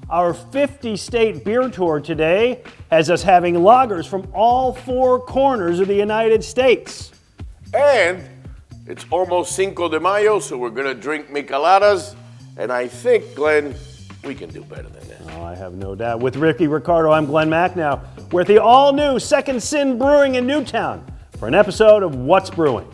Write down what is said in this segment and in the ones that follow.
Our 50-state beer tour today has us having lagers from all four corners of the United States. And it's almost Cinco de Mayo, so we're going to drink micheladas. And I think, Glenn, we can do better than this. Oh, I have no doubt. With Ricky Ricardo, I'm Glen Macnow. We're at the all-new Second Sin Brewing in Newtown for an episode of What's Brewing.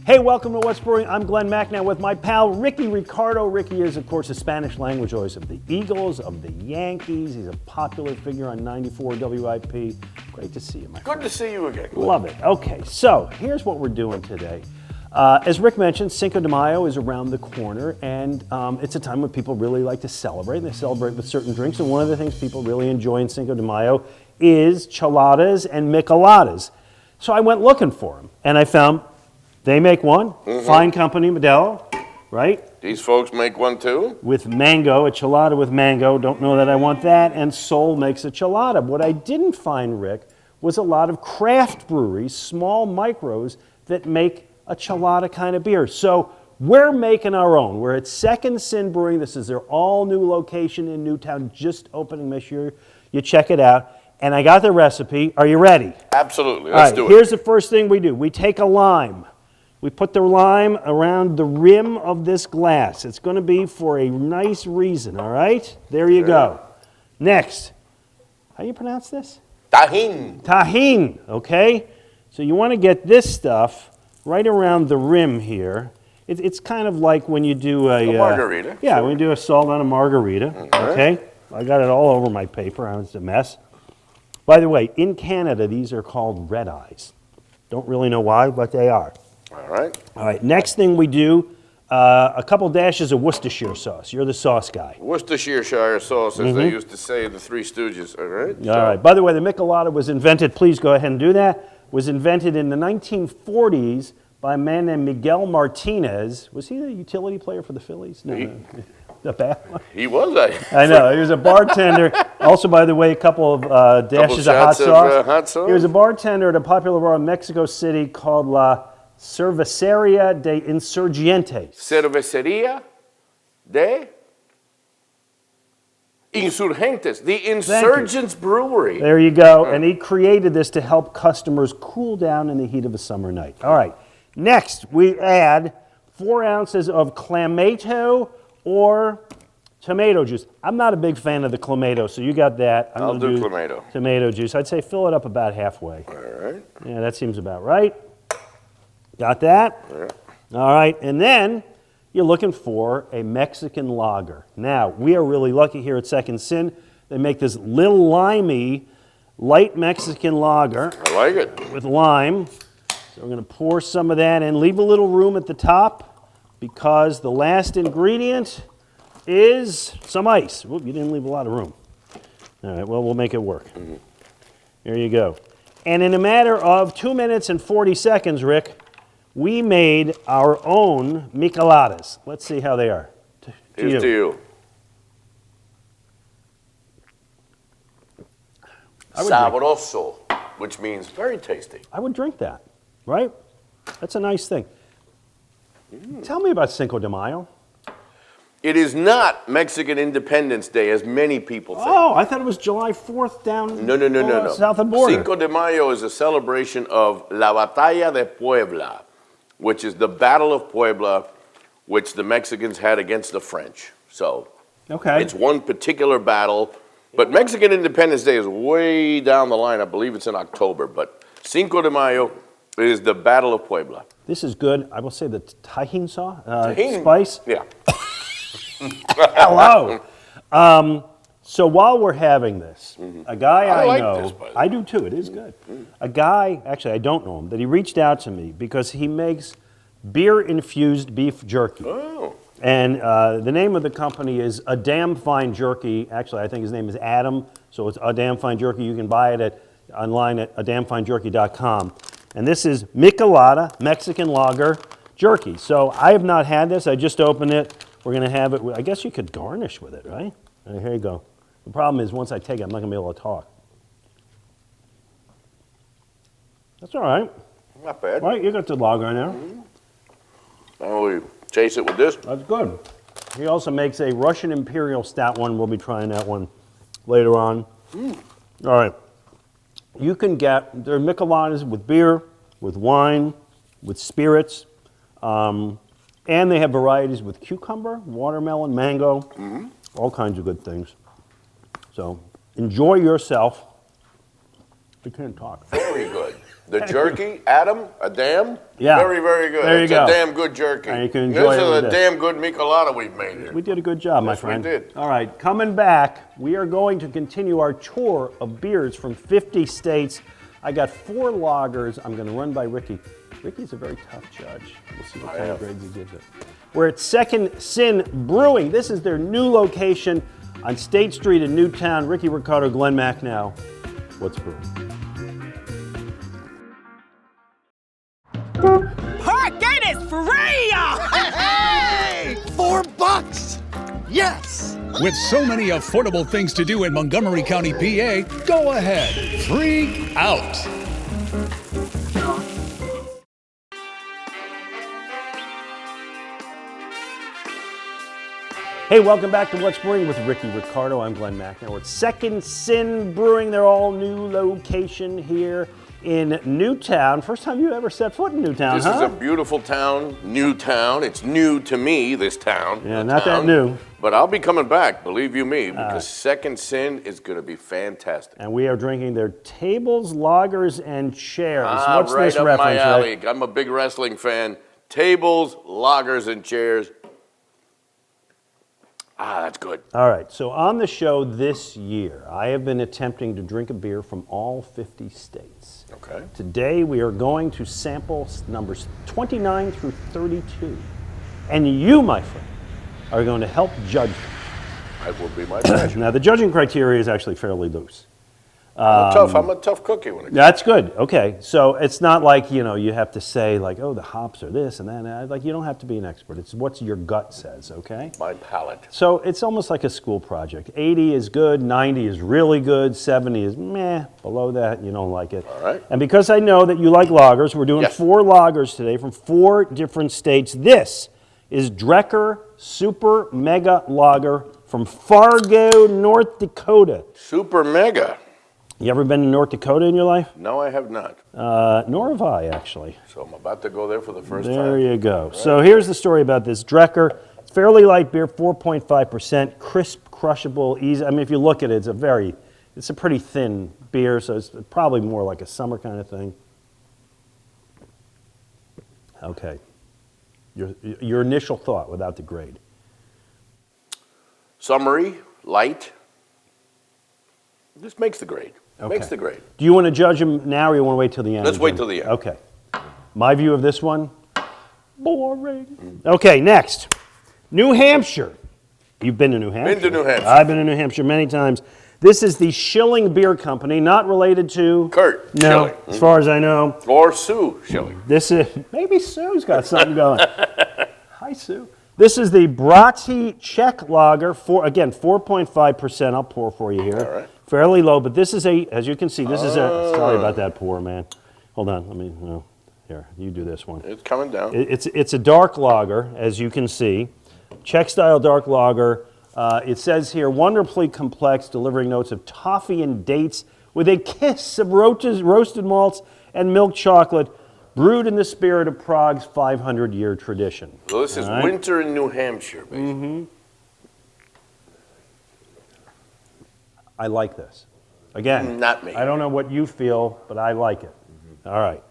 Hey, welcome to What's Brewing. I'm Glen Macnow with my pal Ricky Ricardo. Ricky is, of course, a Spanish language voice of the Eagles, of the Yankees. He's a popular figure on 94 WIP. Great to see you, my friend. Good to see you again, Glenn. Love it. Okay, so here's what we're doing today. As Rick mentioned, Cinco de Mayo is around the corner, and it's a time when people really like to celebrate. They celebrate with certain drinks, and one of the things people really enjoy in Cinco de Mayo is cheladas and micheladas. So I went looking for them, and I found they make one, fine company, Modelo, right? These folks make one too? With mango, a chelada with mango. Don't know that I want that. And Sol makes a chelada. What I didn't find, Rick, was a lot of craft breweries, small micros, that make a chelada kind of beer. So we're making our own. We're at Second Sin Brewing. This is their all-new location in Newtown, just opening. Make sure you check it out. And I got the recipe. Are you ready? Absolutely. Let's do it. Here's the first thing we do. We take a lime. We put the lime around the rim of this glass. It's going to be for a nice reason, all right? There you go. Next, how do you pronounce this? Tajín. Tajín, okay? So you want to get this stuff right around the rim here. It's kind of like when you do a margarita. Yeah, when you do a salt on a margarita, okay? I got it all over my paper. It's a mess. By the way, in Canada, these are called red eyes. Don't really know why, but they are. All right. All right, next thing we do, a couple dashes of Worcestershire sauce. You're the sauce guy. Worcestershire sauce, as they used to say in the Three Stooges, all right? All right. By the way, the michelada was invented, please go ahead and do that, was invented in the 1940s by a man named Miguel Martinez. Was he the utility player for the Phillies? No. The bad one? He was, I know. He was a bartender. Also, by the way, a couple of dashes of hot sauce. He was a bartender at a popular bar in Mexico City called La Cerveceria de Insurgentes. Cerveceria de Insurgentes, the Insurgents Brewery. There you go. And he created this to help customers cool down in the heat of a summer night. All right. Next, we add 4 ounces of clamato or tomato juice. I'm not a big fan of the clamato, so you got that. I'll do clamato. Tomato juice. I'd say fill it up about halfway. All right. Yeah, that seems about right. Got that? Yeah. All right, and then you're looking for a Mexican lager. Now, we are really lucky here at Second Sin. They make this little limey, light Mexican lager. I like it. With lime. So we're going to pour some of that in. Leave a little room at the top because the last ingredient is some ice. Whoop, you didn't leave a lot of room. All right, well, we'll make it work. There you go. And in a matter of 2 minutes and 40 seconds, Rick, we made our own micheladas. Let's see how they are. Here's to you. Sabroso, which means very tasty. I would drink that, right? That's a nice thing. Tell me about Cinco de Mayo. It is not Mexican Independence Day, as many people think. Oh, I thought it was July 4th down No. south of the border. Cinco de Mayo is a celebration of La Batalla de Puebla, which is the Battle of Puebla, which the Mexicans had against the French. So it's one particular battle. But Mexican Independence Day is way down the line. I believe it's in October. But Cinco de Mayo is the Battle of Puebla. This is good. I will say the Tajín sauce, Tajín. spice. Yeah. Hello. So while we're having this, a guy I like know, this, by the way. I do too, it is good. A guy, actually I don't know him, but he reached out to me because he makes beer-infused beef jerky. Oh. And the name of the company is A Damn Fine Jerky. Actually, I think his name is Adam, so it's A Damn Fine Jerky. You can buy it online at adamfinejerky.com. And this is Michelada Mexican Lager Jerky. So I have not had this. I just opened it. We're going to have it. I guess you could garnish with it, right? Here you go. The problem is once I take it, I'm not going to be able to talk. That's all right. Not bad. Right, you got the lager in there. And we chase it with this. That's good. He also makes a Russian Imperial Stout one. We'll be trying that one later on. All right. You can get, there are Micheladas with beer, with wine, with spirits, and they have varieties with cucumber, watermelon, mango, all kinds of good things. So enjoy yourself. I can't talk. Very good. The jerky, Adam, a damn? Yeah. Very, very good. There you go. A damn good jerky. And you can enjoy this is it a damn good Michelada we've made here. We did a good job, my friend. We did. All right, coming back, we are going to continue our tour of beers from 50 states. I got 4 lagers. I'm going to run by Ricky. Ricky's a very tough judge. We'll see what kind of grades he gives it. We're at Second Sin Brewing. This is their new location on State Street in Newtown. Ricky Ricardo, Glen Macnow. What's brewing? Parking is free! Hey! $4! Yes! With so many affordable things to do in Montgomery County, PA, go ahead. Freak out. Hey, welcome back to What's Brewing with Ricky Ricardo. I'm Glen Macnow. We're at Second Sin Brewing, their all-new location here in Newtown. First time you ever set foot in Newtown, This is a beautiful town, new town. It's new to me, this town. Yeah, not that new. But I'll be coming back, believe you me, because Second Sin is going to be fantastic. And we are drinking their tables, lagers, and chairs. What's right this up reference, my alley. Rick? I'm a big wrestling fan. Tables, lagers, and chairs. That's good. All right, so on the show this year, I have been attempting to drink a beer from all 50 states. Okay. Today, we are going to sample numbers 29 through 32. And you, my friend, are going to help judge them. That will be my pleasure. Now, the judging criteria is actually fairly loose. I'm a tough cookie when it comes. That's good. Okay, so it's not like, you have to say like, oh, the hops are this and that. Like, you don't have to be an expert. It's what your gut says, okay? My palate. So it's almost like a school project. 80 is good, 90 is really good, 70 is meh. Below that, you don't like it. All right. And because I know that you like lagers, we're doing Yes. 4 lagers today from 4 different states. This is Drecker Super Mega Lager from Fargo, North Dakota. Super mega. You ever been to North Dakota in your life? No, I have not. Nor have I, actually. So I'm about to go there for the first time. There you go. Right. So here's the story about this Drecker. Fairly light beer, 4.5%, crisp, crushable, easy. I mean, if you look at it, it's a pretty thin beer, so it's probably more like a summer kind of thing. Okay. Your initial thought without the grade. Summery, light. This makes the grade. Okay. Makes the grade. Do you want to judge them now or you want to wait till the end? Let's wait till the end. Okay. My view of this one, boring. Okay, next. New Hampshire. You've been to New Hampshire. Been to New Hampshire. I've been to New Hampshire many times. This is the Schilling Beer Company, not related to... Kurt No, Schilling. as far as I know. Or Sue Schilling. This is... Maybe Sue's got something going. Hi, Sue. This is the Braty Czech Lager, again, 4.5%. I'll pour for you here. All right. Fairly low, but this is as you can see, this is a... Sorry about that pour, man. Hold on, let me... No. Here, you do this one. It's coming down. It's a dark lager, as you can see. Czech-style dark lager. It says here, wonderfully complex, delivering notes of toffee and dates with a kiss of roasted malts and milk chocolate, brewed in the spirit of Prague's 500-year tradition. So this is winter in New Hampshire, basically. Mm-hmm. I like this. Again, Not me. I don't know what you feel, but I like it. Mm-hmm. All right.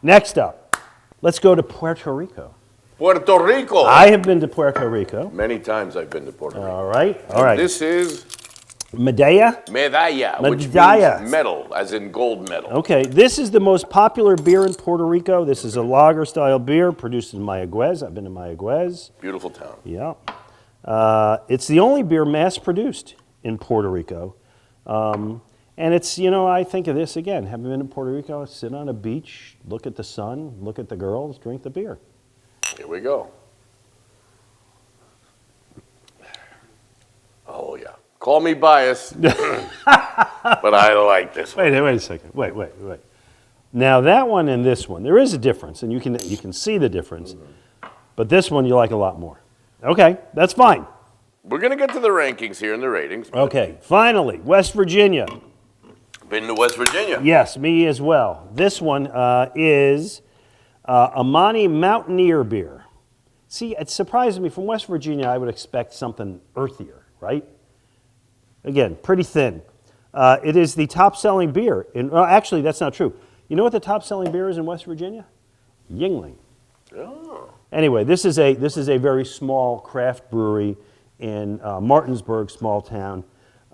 Next up, let's go to Puerto Rico. Puerto Rico. I have been to Puerto Rico. Many times I've been to Puerto Rico. All right, all right. This is Medalla? medalla, which Medalla. means medal, as in gold medal. Okay, this is the most popular beer in Puerto Rico. This is a lager-style beer produced in Mayagüez. I've been to Mayagüez. Beautiful town. Yeah. It's the only beer mass-produced in Puerto Rico. And it's, you know, I think of this again, having been in Puerto Rico, sit on a beach, look at the sun, look at the girls, drink the beer. Here we go. Oh, yeah. Call me biased, but I like this one. Wait a second. Wait. Now that one and this one, there is a difference, and you can see the difference. But this one you like a lot more. Okay, that's fine. We're going to get to the rankings here and the ratings. Okay, finally, West Virginia. Been to West Virginia. Yes, me as well. This one is Amani Mountaineer beer. See, it surprises me. From West Virginia, I would expect something earthier, right? Again, pretty thin. It is the top-selling beer. Actually, that's not true. You know what the top-selling beer is in West Virginia? Yingling. Oh. Anyway, this is a very small craft brewery in Martinsburg, small town,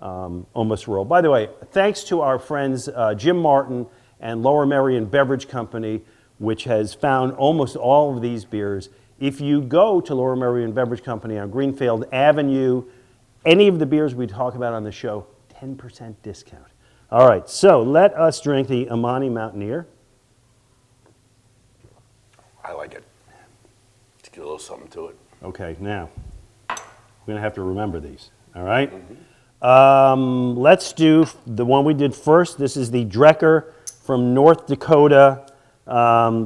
almost rural. By the way, thanks to our friends Jim Martin and Lower Merion Beverage Company, which has found almost all of these beers. If you go to Lower Merion Beverage Company on Greenfield Avenue, any of the beers we talk about on the show, 10% discount. All right, so let us drink the Amani Mountaineer. I like it. Let's get a little something to it. Okay, now, we're going to have to remember these, all right? Mm-hmm. Let's do the one we did first. This is the Drecker from North Dakota.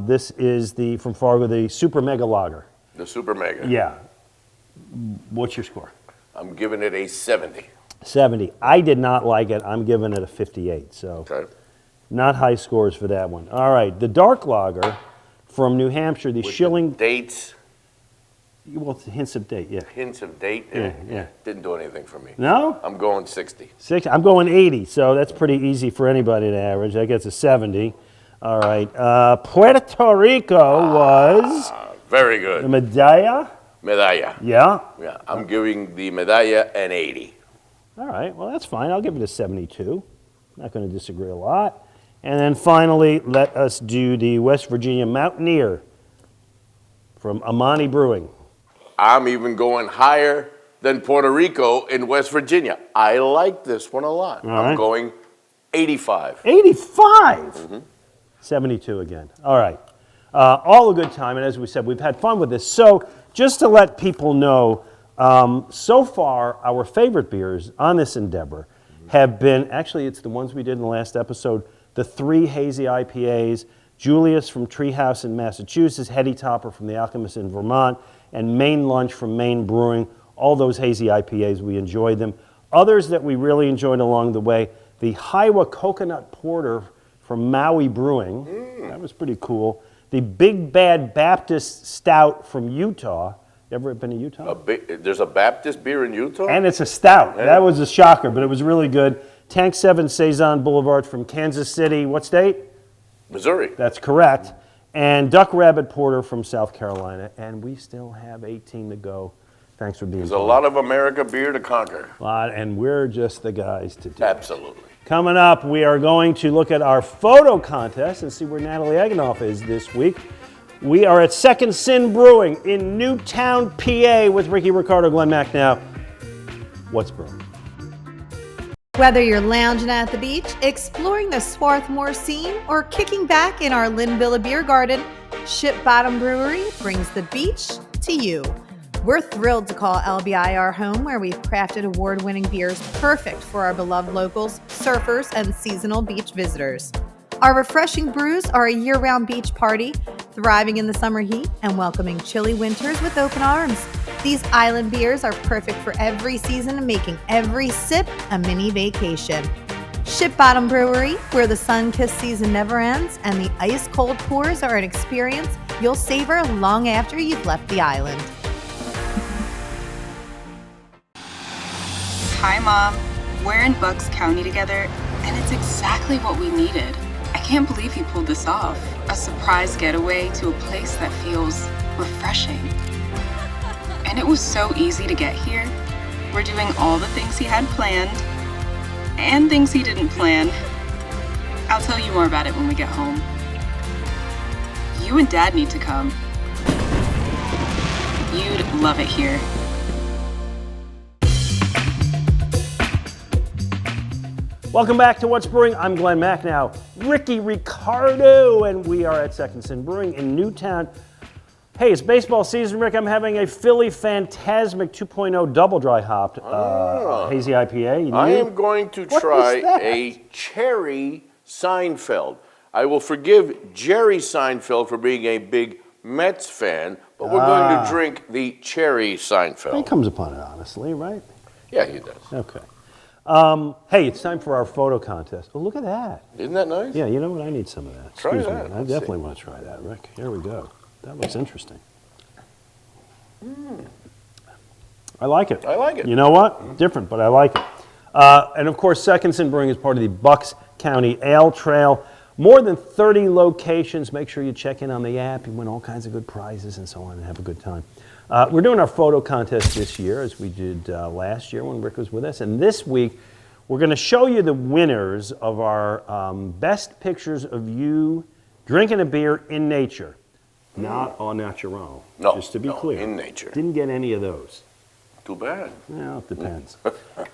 This is from Fargo, the Super Mega Lager. The Super Mega. Yeah. What's your score? I'm giving it a 70. 70. I did not like it. I'm giving it a 58. So Okay. not high scores for that one. All right. The Dark Lager from New Hampshire, the With Schilling. the dates, Well, hints of date, yeah. hints of date. Yeah. Didn't do anything for me. No? I'm going 60. 6. I'm going 80, so that's pretty easy for anybody to average. That gets a 70. All right. Puerto Rico was Very the good. Medalla. Medalla. Yeah. Yeah, I'm giving the Medalla an 80. All right. Well, that's fine. I'll give it a 72. Not going to disagree a lot. And then finally, let us do the West Virginia Mountaineer from Amani Brewing. I'm even going higher than Puerto Rico in West Virginia. I like this one a lot. All I'm right. going 85. 85? 72 again. All right. All a good time, and as we said, we've had fun with this. So just to let people know, so far, our favorite beers on this endeavor have been, actually it's the ones we did in the last episode, the 3 hazy IPAs, Julius from Treehouse in Massachusetts, Heady Topper from The Alchemist in Vermont, and Maine Lunch from Maine Brewing. All those hazy IPAs, we enjoyed them. Others that we really enjoyed along the way, the Hiwa Coconut Porter from Maui Brewing. That was pretty cool. The Big Bad Baptist Stout from Utah. You ever been to Utah? There's a Baptist beer in Utah? And it's a stout. That was a shocker, but it was really good. Tank 7 Saison Boulevard from Kansas City. What state? Missouri. That's correct. And Duck Rabbit Porter from South Carolina. And we still have 18 to go. Thanks for being There's here. a lot of America beer to conquer. And we're just the guys to do it. Absolutely. Coming up, we are going to look at our photo contest and see where Natalie Eganoff is this week. We are at Second Sin Brewing in Newtown, PA with Ricky Ricardo, Glen Macnow. What's brewing? Whether you're lounging at the beach, exploring the Swarthmore scene, or kicking back in our Linvilla Beer Garden, Ship Bottom Brewery brings the beach to you. We're thrilled to call LBI our home, where we've crafted award-winning beers perfect for our beloved locals, surfers, and seasonal beach visitors. Our refreshing brews are a year-round beach party, thriving in the summer heat and welcoming chilly winters with open arms. These island beers are perfect for every season and making every sip a mini vacation. Ship Bottom Brewery, where the sun-kissed season never ends and the ice-cold pours are an experience you'll savor long after you've left the island. Hi, Mom. We're in Bucks County together, and it's exactly what we needed. I can't believe he pulled this off. A surprise getaway to a place that feels refreshing. And it was so easy to get here. We're doing all the things he had planned, and things he didn't plan. I'll tell you more about it when we get home. You and Dad need to come. You'd love it here. Welcome back to What's Brewing. I'm Glen Macnow, Ricky Ricardo, and we are at Second Sin Brewing in Newtown. Hey, it's baseball season, Rick. I'm having a Philly Phantasmic 2.0 double dry hopped hazy IPA. I am going to try a cherry Seinfeld. I will forgive Jerry Seinfeld for being a big Mets fan, but we're going to drink the cherry Seinfeld. He comes upon it honestly, right? Yeah, he does. Okay. Hey, it's time for our photo contest. Oh, look at that. Isn't that nice? Yeah, you know what? I need some of that. Try Excuse that. me. I definitely want to try that, Rick. Here we go. That looks interesting. I like it. I like it. You know what? Different, but I like it. And of course, Second Sin Brewing is part of the Bucks County Ale Trail. More than 30 locations. Make sure you check in on the app. You win all kinds of good prizes and so on and have a good time. We're doing our photo contest this year, as we did last year when Rick was with us. And this week, we're going to show you the winners of our best pictures of you drinking a beer in nature. Not au naturel. No, just to be clear. in nature. Didn't get any of those. Too bad. Well, it depends.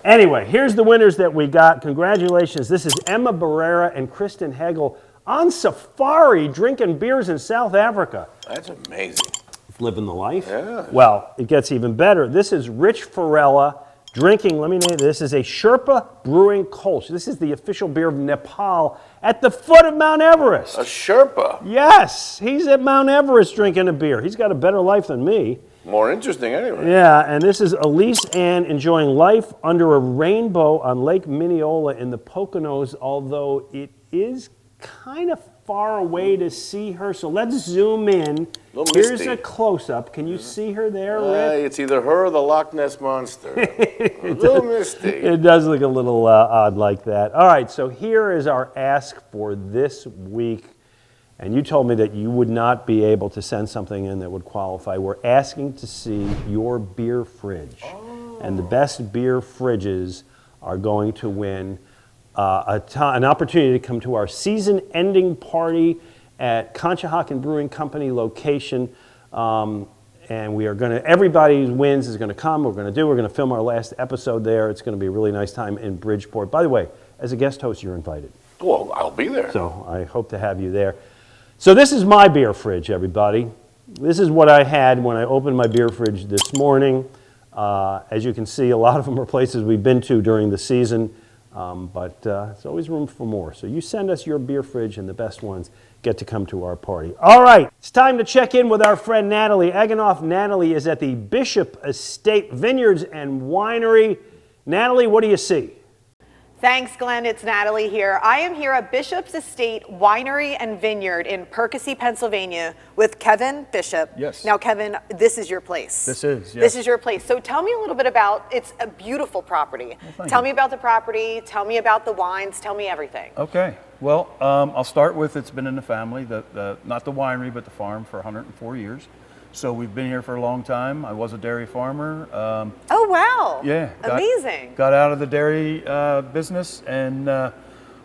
Anyway, here's the winners that we got. Congratulations. This is Emma Barrera and Kristen Hegel on safari drinking beers in South Africa. That's amazing. Living the life. Yeah. Well, it gets even better. This is Rich Farella drinking, let me name it, this is a Sherpa Brewing Kolsch. This is the official beer of Nepal at the foot of Mount Everest. A Sherpa. Yes, he's at Mount Everest drinking a beer. He's got a better life than me. More interesting anyway. Yeah, and this is Elise Ann enjoying life under a rainbow on Lake Mineola in the Poconos, although it is kind of far away to see her. So let's zoom in. Here's a close-up. Can you see her there, Rick? It's either her or the Loch Ness Monster. A little misty. It does look a little odd like that. All right, so here is our ask for this week. And you told me that you would not be able to send something in that would qualify. We're asking to see your beer fridge. And the best beer fridges are going to win an opportunity to come to our season-ending party at Conshohocken Brewing Company location. And we are going to, everybody who wins is going to come. We're going to film our last episode there. It's going to be a really nice time in Bridgeport. By the way, as a guest host, you're invited. Well, I'll be there. So I hope to have you there. So this is my beer fridge, everybody. This is what I had when I opened my beer fridge this morning. As you can see, a lot of them are places we've been to during the season, but there's always room for more. So you send us your beer fridge, and the best ones get to come to our party. All right, it's time to check in with our friend Natalie Eganoff. Natalie is at the Bishop Estate Vineyards and Winery. Natalie, what do you see? Thanks, Glenn. It's Natalie here. I am here at Bishop's Estate Winery and Vineyard in Percy, Pennsylvania with Kevin Bishop. Yes. Now, Kevin, this is your place. This is, yes. This is your place. So tell me a little bit about, it's a beautiful property. Well, tell me about the property, tell me about the wines, tell me everything. Okay. Well, I'll start with it's been in the family, not the winery, but the farm for 104 years. So we've been here for a long time. I was a dairy farmer. Oh, wow. Yeah. Amazing. Got out of the dairy business and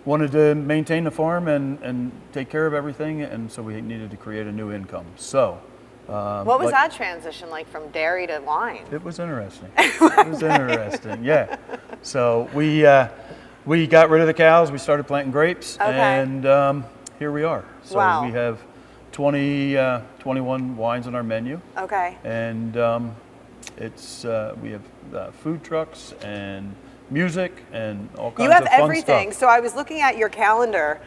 wanted to maintain the farm and take care of everything. And so we needed to create a new income. So. What was that transition like from dairy to wine? It was interesting. It was interesting, yeah. So we got rid of the cows. We started planting grapes. Okay. And here we are. So wow. we have 21 wines on our menu. Okay. And we have food trucks and music and all kinds of fun stuff. You have everything. So I was looking at your calendar.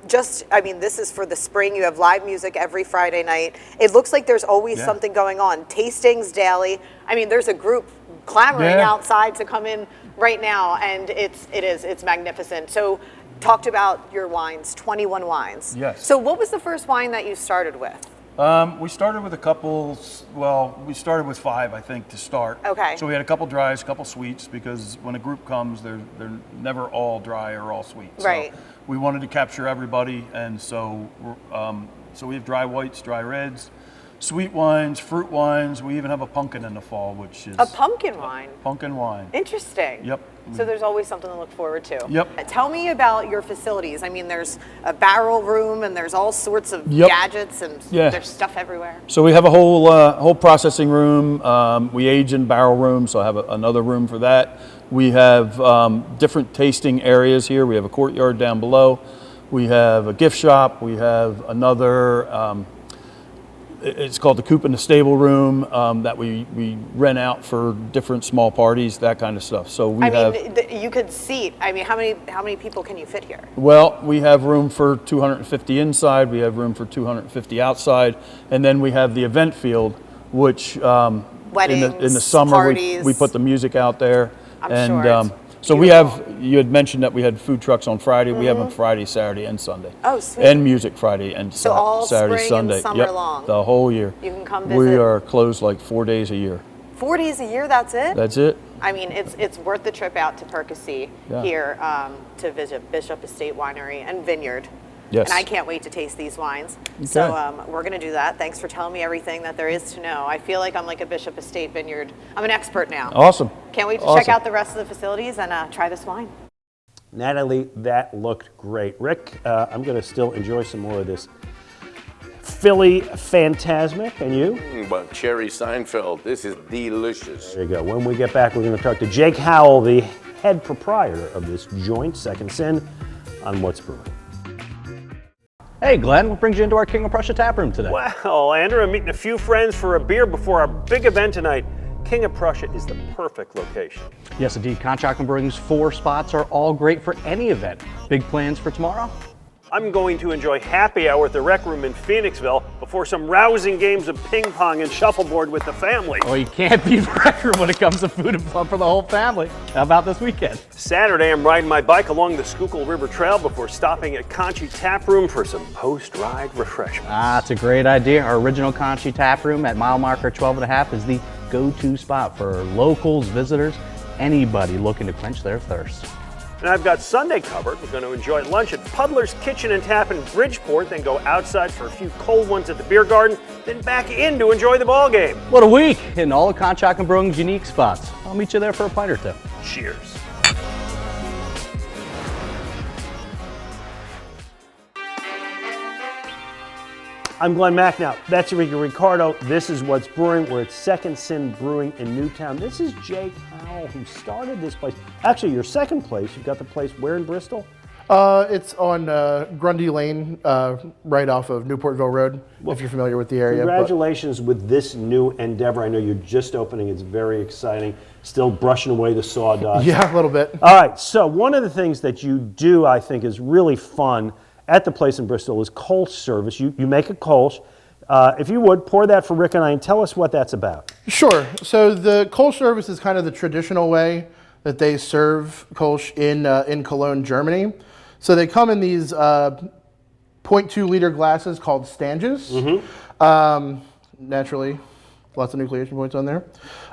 This is for the spring. You have live music every Friday night. It looks like there's always something going on. Tastings daily. I mean, there's a group clamoring outside to come in right now, and it's magnificent. So talked about your wines, 21 wines. Yes. So what was the first wine that you started with? We started with a couple, we started with 5, I think, to start. Okay. So we had a couple dries, a couple sweets, because when a group comes, they're never all dry or all sweet. Right. So we wanted to capture everybody, and so we have dry whites, dry reds, sweet wines, fruit wines. We even have a pumpkin in the fall, which is A pumpkin wine. pumpkin wine. Interesting. Yep. So there's always something to look forward to. Yep. Tell me about your facilities. I mean, there's a barrel room and there's all sorts of Yep. gadgets and Yeah. there's stuff everywhere. So we have a whole processing room. We age in barrel rooms, so I have another room for that. We have different tasting areas here. We have a courtyard down below. We have a gift shop. We have another, it's called the Coop and the Stable Room, that we rent out for different small parties, that kind of stuff. So we you could seat. I mean, how many people can you fit here? Well, we have room for 250 inside. We have room for 250 outside, and then we have the event field, which Weddings, in the summer parties. we put the music out there. I'm sure it's so we have. You had mentioned that we had food trucks on Friday. We have them Friday, Saturday, and Sunday. Oh, sweet. And music Friday and So all Saturday, spring Sunday. and summer Yep, long. the whole year. You can come We visit. are closed like 4 days a year. 4 days a year, that's it? That's it. I mean, it's worth the trip out to Percy Yeah. here to visit Bishop Estate Winery and Vineyard. Yes. And I can't wait to taste these wines. Okay. So we're going to do that. Thanks for telling me everything that there is to know. I feel like I'm like a Bishop Estate Vineyard. I'm an expert now. Awesome. Can't wait to Awesome. check out the rest of the facilities and try this wine. Natalie, that looked great. Rick, I'm going to still enjoy some more of this Philly Phantasmic. And you? But Cherry Seinfeld, this is delicious. There you go. When we get back, we're going to talk to Jake Howell, the head proprietor of this joint, Second Sin, on What's Brewing. Hey Glenn, what brings you into our King of Prussia tap room today? Well, Andrew, I'm meeting a few friends for a beer before our big event tonight. King of Prussia is the perfect location. Yes indeed, Conshohocken Brewing's 4 spots are all great for any event. Big plans for tomorrow? I'm going to enjoy happy hour at the Rec Room in Phoenixville before some rousing games of ping pong and shuffleboard with the family. Well, you can't beat the record when it comes to food and fun for the whole family. How about this weekend? Saturday, I'm riding my bike along the Schuylkill River Trail before stopping at Conchi Tap Room for some post-ride refreshments. That's a great idea. Our original Conchi tap room at mile marker 12.5 is the go-to spot for locals, visitors, anybody looking to quench their thirst. And I've got Sunday covered. We're going to enjoy lunch at Puddler's Kitchen and Tap in Bridgeport, then go outside for a few cold ones at the beer garden, then back in to enjoy the ball game. What a week in all of Conshohocken Brewing's unique spots. I'll meet you there for a pint or two. Cheers. I'm Glen Macnow. That's Enrique Ricardo. This is What's Brewing. We're at Second Sin Brewing in Newtown. This is Jake Howell, who started this place. Actually, your second place. You've got the place where in Bristol? It's on Grundy Lane, right off of Newportville Road, if you're familiar with the area. Congratulations with this new endeavor. I know you're just opening. It's very exciting. Still brushing away the sawdust. Yeah, a little bit. All right, so one of the things that you do, I think, is really fun at the place in Bristol is Kolsch service. You make a Kolsch. If you would, pour that for Rick and I and tell us what that's about. Sure. So the Kolsch service is kind of the traditional way that they serve Kolsch in Cologne, Germany. So they come in these 0.2 liter glasses called stanges. Naturally, lots of nucleation points on there.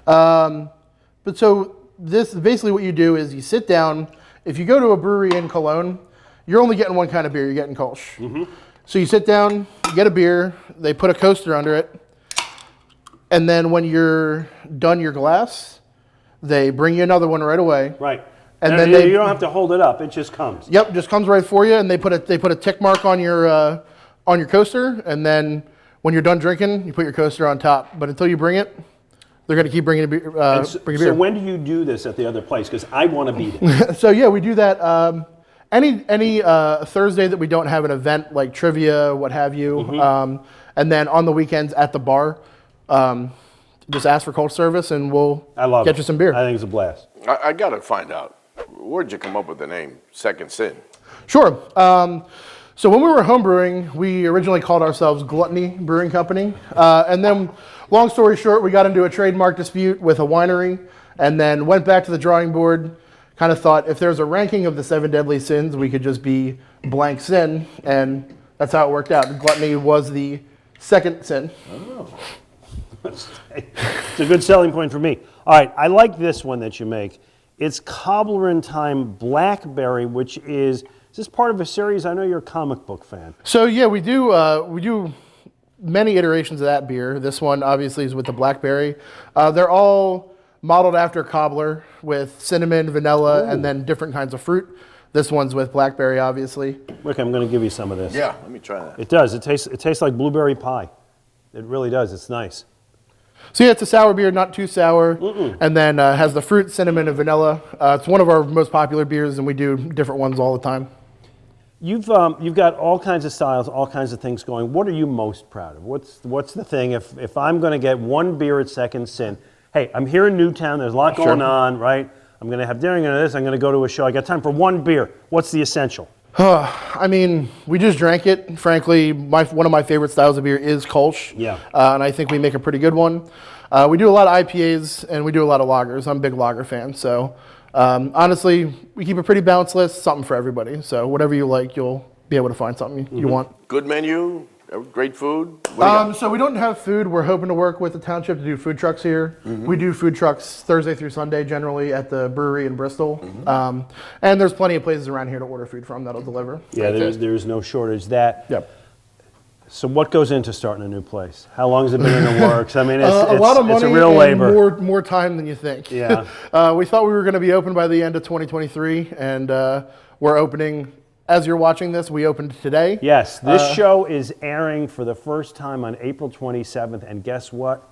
But so this basically what you do is you sit down. If you go to a brewery in Cologne, you're only getting one kind of beer. You're getting Kolsch. So you sit down, you get a beer. They put a coaster under it, and then when you're done your glass, they bring you another one right away. Right. And then you don't have to hold it up; it just comes. Yep, just comes right for you, and they put a tick mark on your coaster, and then when you're done drinking, you put your coaster on top. But until you bring it, they're going to keep bringing beer. So when do you do this at the other place? Because I want to be there. So yeah, we do that any Thursday that we don't have an event like trivia, what have you, and then on the weekends at the bar. Just ask for Kolsch service, and we'll get you some beer. I think it's a blast. I got to find out. Where'd you come up with the name Second Sin? Sure. So when we were homebrewing, we originally called ourselves Gluttony Brewing Company. And then, long story short, we got into a trademark dispute with a winery and then went back to the drawing board, kind of thought if there's a ranking of the 7 deadly sins, we could just be blank sin. And that's how it worked out. Gluttony was the second sin. Oh. It's a good selling point for me. All right, I like this one that you make. It's Cobbler in Time Blackberry, which is this part of a series? I know you're a comic book fan. So yeah, we do many iterations of that beer. This one obviously is with the blackberry. They're all modeled after cobbler with cinnamon, vanilla, and then different kinds of fruit. This one's with blackberry, obviously. Rick, I'm going to give you some of this. Yeah, let me try that. It does. It tastes like blueberry pie. It really does. It's nice. So yeah, it's a sour beer, not too sour, and then has the fruit, cinnamon, and vanilla. It's one of our most popular beers, and we do different ones all the time. You've got all kinds of styles, all kinds of things going. What are you most proud of? What's the thing? If I'm going to get one beer at Second Sin, hey, I'm here in Newtown. There's a lot going on, right? I'm going to have dinner. I'm going to this. I'm going to go to a show. I got time for one beer. What's the essential? I mean, we just drank it. Frankly, one of my favorite styles of beer is Kolsch. Yeah. And I think we make a pretty good one. We do a lot of IPAs and we do a lot of lagers. I'm a big lager fan. So honestly, we keep a pretty balanced list, something for everybody. So whatever you like, you'll be able to find something you want. Good menu, great food. So we don't have food. We're hoping to work with the township to do food trucks here. We do food trucks Thursday through Sunday generally at the brewery in Bristol. And there's plenty of places around here to order food from that'll deliver. Yeah, there's no shortage. Yep. So what goes into starting a new place? How long has it been in the works? I mean, it's a lot of money, it's a real and labor. more time than you think. Yeah. We thought we were going to be open by the end of 2023, and we're opening. As you're watching this, we opened today. Yes, this show is airing for the first time on April 27th, and guess what?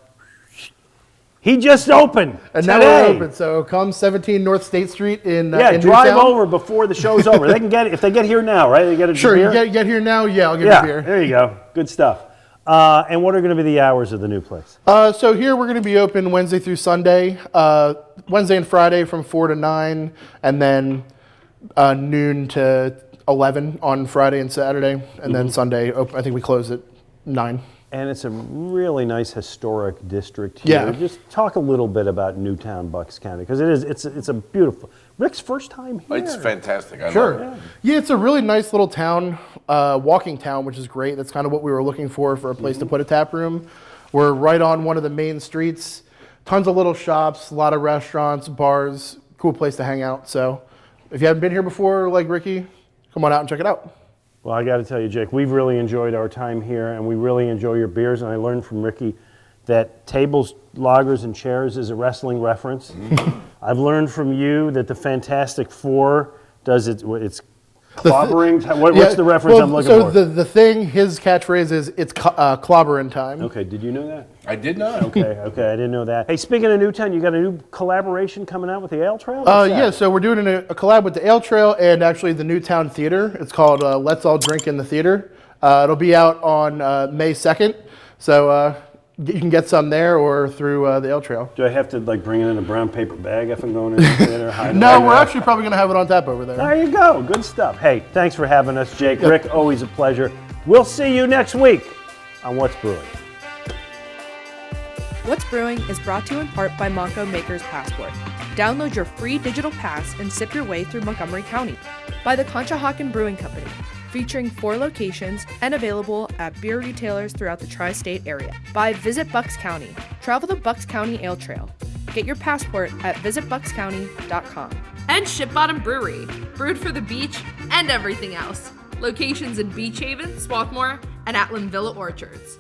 He just opened And today. now we're open, so come 17 North State Street in drive Newtown. over before the show's over. They can get it if they get here now, right? They get a Sure, beer? you get here now. Yeah, I'll give you a beer. There you go. Good stuff. And what are going to be the hours of the new place? So here we're going to be open Wednesday through Sunday, Wednesday and Friday from 4 to 9, and then noon to 11 on Friday and Saturday, and then Sunday, I think we close at 9. And it's a really nice historic district here. Yeah. Just talk a little bit about Newtown, Bucks County, because it's a beautiful. Rick's first time here. It's fantastic. I Sure. love it. Yeah, it's a really nice little town, walking town, which is great. That's kind of what we were looking for a place to put a tap room. We're right on one of the main streets. Tons of little shops, a lot of restaurants, bars, cool place to hang out. So if you haven't been here before, like Ricky, come on out and check it out. Well, I got to tell you, Jake, we've really enjoyed our time here, and we really enjoy your beers. And I learned from Ricky that tables, lagers, and chairs is a wrestling reference. I've learned from you that the Fantastic Four does it's clobbering. What's the reference I'm looking for? So the thing, his catchphrase is, it's clobbering time. Okay, did you know that? I did not. Okay, I didn't know that. Hey, speaking of Newtown, you got a new collaboration coming out with the Ale Trail? Yeah, so we're doing a collab with the Ale Trail and actually the Newtown Theater. It's called Let's All Drink in the Theater. It'll be out on May 2nd, so you can get some there or through the Ale Trail. Do I have to bring it in a brown paper bag if I'm going in the theater? No, we're actually probably going to have it on tap over there. There you go. Good stuff. Hey, thanks for having us, Jake. Yep. Rick, always a pleasure. We'll see you next week on What's Brewing. What's Brewing is brought to you in part by Monco Maker's Passport. Download your free digital pass and sip your way through Montgomery County. By the Conshohocken Brewing Company, featuring 4 locations and available at beer retailers throughout the tri-state area. By Visit Bucks County. Travel the Bucks County Ale Trail. Get your passport at visitbuckscounty.com. And Ship Bottom Brewery, brewed for the beach and everything else. Locations in Beach Haven, Swarthmore, and Atlan Villa Orchards.